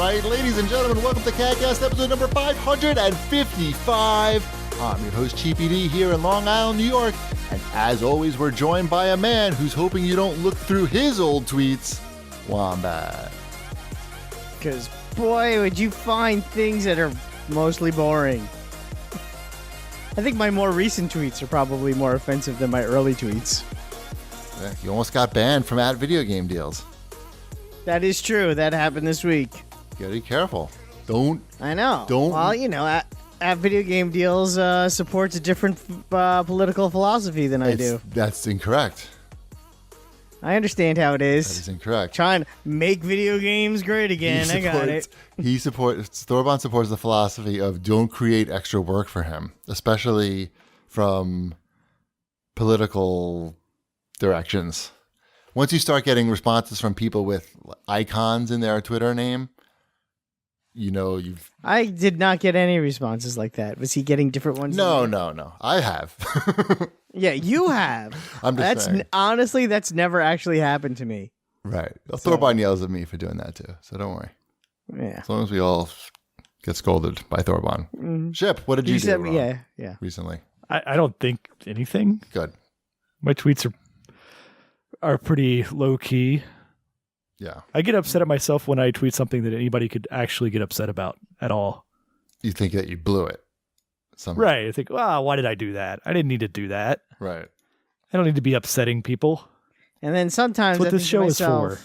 right, ladies and gentlemen, welcome to CAGcast episode number 555. I'm your host, Cheapy D, here in Long Island, New York. And as always, we're joined by a man who's hoping you don't look through his old tweets, Wombat. Because, boy, would you find things that are mostly boring. I think my more recent tweets are probably more offensive than my early tweets. Yeah, you almost got banned from @video game deals. That is true. That happened this week. You gotta be careful. I know. Don't. Well, you know, @video game deals supports a different political philosophy than I do. That's incorrect. I understand how it is. That is incorrect. Trying to make video games great again. I got it. Thorban supports the philosophy of don't create extra work for him, especially from political directions. Once you start getting responses from people with icons in their Twitter name, you know you've... I did not get any responses like that. Was he getting different ones? No. I have. Yeah, you have. I'm just saying. Honestly, that's never actually happened to me. Right. Thorban yells at me for doing that too, so don't worry. Yeah. As long as we all get scolded by Thorban. Mm-hmm. Ship, what did you do wrong yeah. recently? I don't think anything. Good. My tweets are pretty low key. Yeah. I get upset at myself when I tweet something that anybody could actually get upset about at all. You think that you blew it. Right. I think, why did I do that? I didn't need to do that. Right. I don't need to be upsetting people. And then sometimes That's what I this think show to is myself,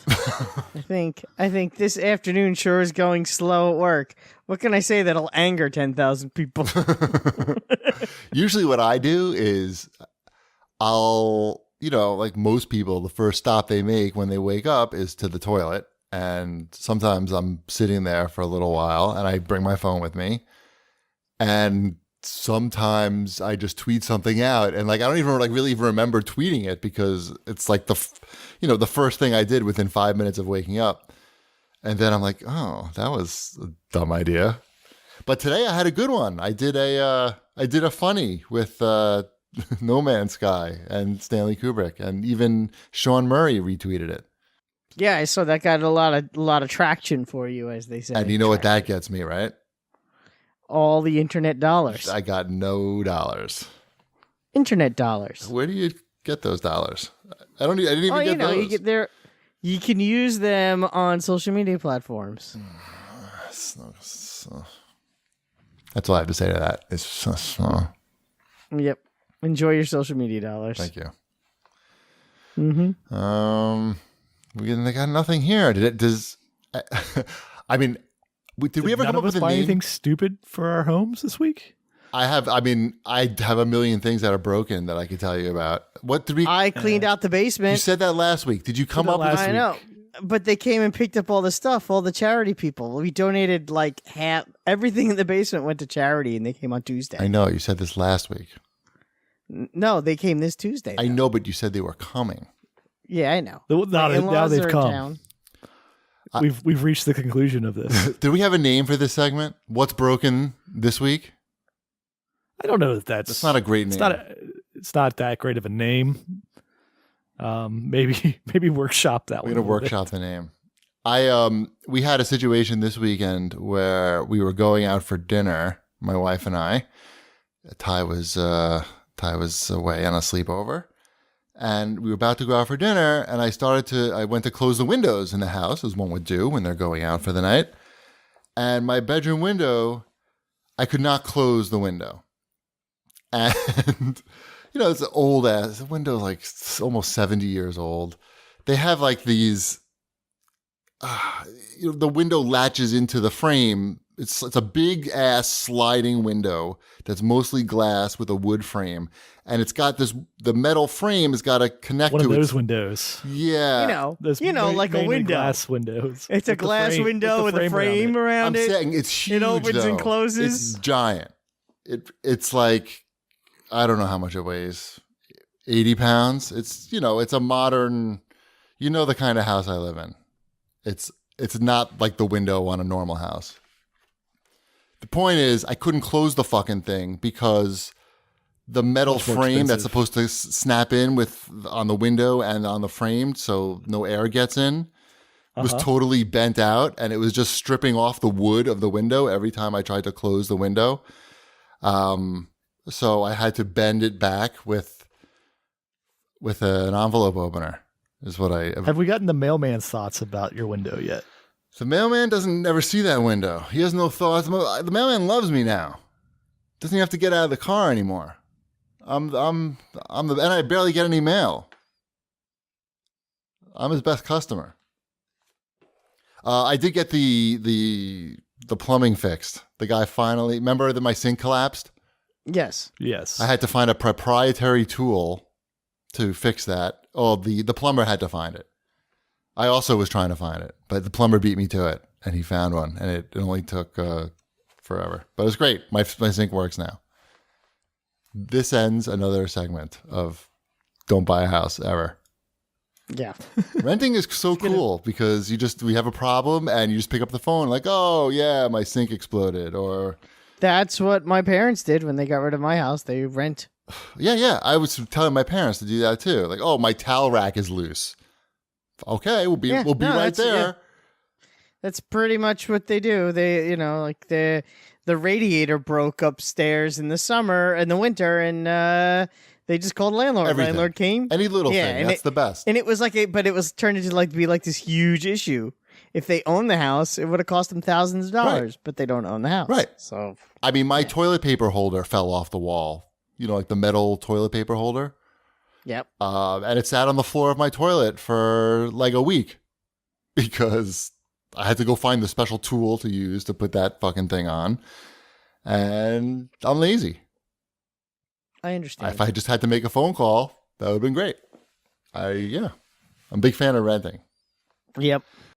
for. I think this afternoon sure is going slow at work. What can I say that'll anger 10,000 people? Usually what I do is I'll, like most people, the first stop they make when they wake up is to the toilet. And sometimes I'm sitting there for a little while and I bring my phone with me. And sometimes I just tweet something out and I don't even really even remember tweeting it because it's like the first thing I did within 5 minutes of waking up. And then I'm like, oh, that was a dumb idea. But today I had a good one. I did a funny with No Man's Sky and Stanley Kubrick, and even Sean Murray retweeted it. Yeah, I saw that got a lot of traction for you, as they say. And you know what that gets me, right? All the internet dollars. I got no dollars. Internet dollars. Where do you get those dollars? I didn't even get those. You can use them on social media platforms. That's all I have to say to that. It's Yep. Enjoy your social media dollars. Thank you. Mm-hmm. They got nothing here. Did we ever come up with a buy name? Anything stupid for our homes this week? I have a million things that are broken that I could tell you about. What did we? I cleaned out the basement. You said that last week. Did you come up with? I know, but they came and picked up all the stuff. All the charity people. We donated half everything in the basement went to charity, and they came on Tuesday. I know you said this last week. No, they came this Tuesday. I know, but you said they were coming. Yeah, I know. Now they've come. Town. We've reached the conclusion of this. Did we have a name for this segment? What's broken this week? I don't know if that's not a great name. It's not that great of a name. Maybe workshop that one. We're gonna workshop the name. We had a situation this weekend where we were going out for dinner, my wife and I. Ty was away on a sleepover. And we were about to go out for dinner, and I went to close the windows in the house, as one would do when they're going out for the night. And my bedroom window, I could not close the window. And, it's an old ass window, almost 70 years old. They have these, the window latches into the frame. It's a big ass sliding window that's mostly glass with a wood frame, and it's got the metal frame has got to connect one to of those windows. Yeah, like a window. Glass windows. It's a glass window with a frame around it. I'm saying it's huge. It opens and closes. It's giant. It's like I don't know how much it weighs. 80 pounds. It's it's a modern. The kind of house I live in. It's not like the window on a normal house. The point is, I couldn't close the fucking thing because the metal frame that's supposed to snap in on the window and on the frame, so no air gets in. was totally bent out, and it was just stripping off the wood of the window every time I tried to close the window. So I had to bend it back with an envelope opener. Is what I Have we gotten the mailman's thoughts about your window yet? The mailman doesn't ever see that window. He has no thoughts. The mailman loves me now. Doesn't even have to get out of the car anymore. And I barely get any mail. I'm his best customer. I did get the plumbing fixed. The guy finally, remember that my sink collapsed? Yes. Yes. I had to find a proprietary tool to fix that. Oh, the plumber had to find it. I also was trying to find it, but the plumber beat me to it, and he found one, and it only took forever. But it was great. My sink works now. This ends another segment of Don't Buy a House Ever. Yeah. Renting is so cool because we have a problem, and you just pick up the phone like, oh, yeah, my sink exploded, or... That's what my parents did when they got rid of my house. They rent. Yeah. I was telling my parents to do that too. Like, oh, my towel rack is loose. Okay, we'll be right there. Yeah. That's pretty much what they do. They, like the radiator broke upstairs in the winter, and they just called landlord. Everything. Landlord came. Any little thing, that's the best. And it was but it was turned into be like this huge issue. If they owned the house, it would have cost them thousands of dollars, but they don't own the house. Right. So, I mean, my toilet paper holder fell off the wall. Like the metal toilet paper holder. yep. And it sat on the floor of my toilet for like a week because I had to go find the special tool to use to put that fucking thing on. And I'm lazy. I understand. If I just had to make a phone call, that would have been great. I'm a big fan of renting. Yep.